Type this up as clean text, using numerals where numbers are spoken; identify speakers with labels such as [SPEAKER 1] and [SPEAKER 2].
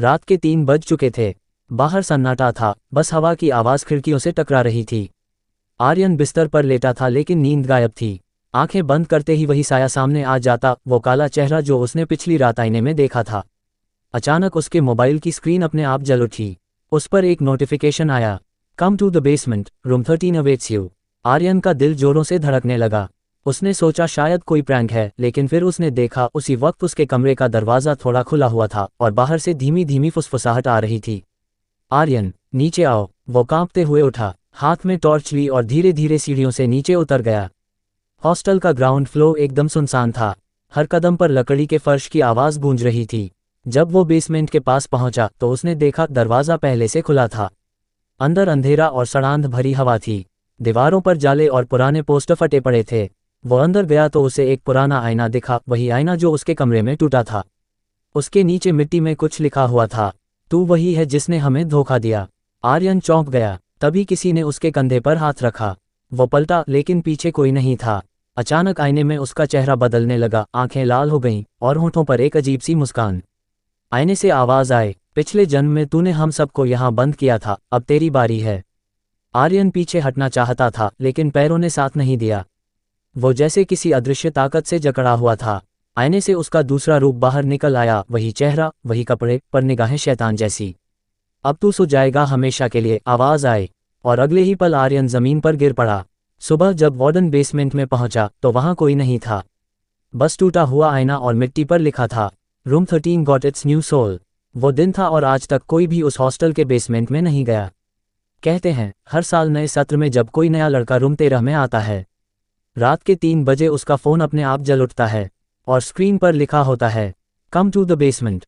[SPEAKER 1] रात के 3 बज चुके थे। बाहर सन्नाटा था, बस हवा की आवाज़ खिड़कियों से टकरा रही थी। आर्यन बिस्तर पर लेटा था लेकिन नींद गायब थी। आंखें बंद करते ही वही साया सामने आ जाता, वो काला चेहरा जो उसने पिछली रात आईने में देखा था। अचानक उसके मोबाइल की स्क्रीन अपने आप जल उठी। उस पर एक नोटिफिकेशन आया, come to the basement, room 13 awaits you. Aryan का दिल जोरों से धड़कने लगा। उसने सोचा शायद कोई प्रैंक है, लेकिन फिर उसने देखा उसी वक्त उसके कमरे का दरवाज़ा थोड़ा खुला हुआ था और बाहर से धीमी धीमी फुसफुसाहट आ रही थी। आर्यन, नीचे आओ। वो कांपते हुए उठा, हाथ में टॉर्च ली और धीरे धीरे सीढ़ियों से नीचे उतर गया। हॉस्टल का ग्राउंड फ्लोर एकदम सुनसान था। हर कदम पर लकड़ी के फर्श की आवाज़ गूंज रही थी। जब वो बेसमेंट के पास पहुंचा तो उसने देखा दरवाज़ा पहले से खुला था। अंदर अंधेरा और सड़ांध भरी हवा थी। दीवारों पर जाले और पुराने पोस्टर फटे पड़े थे। वो अंदर गया तो उसे एक पुराना आईना दिखा, वही आईना जो उसके कमरे में टूटा था। उसके नीचे मिट्टी में कुछ लिखा हुआ था, तू वही है जिसने हमें धोखा दिया। आर्यन चौंक गया। तभी किसी ने उसके कंधे पर हाथ रखा। वो पलटा लेकिन पीछे कोई नहीं था। अचानक आईने में उसका चेहरा बदलने लगा, आंखें लाल हो गईं और होठों पर एक अजीब सी मुस्कान। आईने से आवाज़ आए, पिछले जन्म में तूने हम सबको यहाँ बंद किया था, अब तेरी बारी है। आर्यन पीछे हटना चाहता था लेकिन पैरों ने साथ नहीं दिया। वो जैसे किसी अदृश्य ताकत से जकड़ा हुआ था। आईने से उसका दूसरा रूप बाहर निकल आया, वही चेहरा, वही कपड़े, पर निगाहें शैतान जैसी। अब तू सो जाएगा हमेशा के लिए, आवाज़ आए। और अगले ही पल आर्यन ज़मीन पर गिर पड़ा। सुबह जब वार्डन बेसमेंट में पहुंचा तो वहां कोई नहीं था। बस टूटा हुआ आईना और मिट्टी पर लिखा था, room 13 got its new soul. वो दिन था और आज तक कोई भी उस हॉस्टल के बेसमेंट में नहीं गया। कहते हैं हर साल नए सत्र में जब कोई नया लड़का रूम 13 में आता है, रात के 3 बजे उसका फ़ोन अपने आप जल उठता है और स्क्रीन पर लिखा होता है, कम टू द बेसमेंट।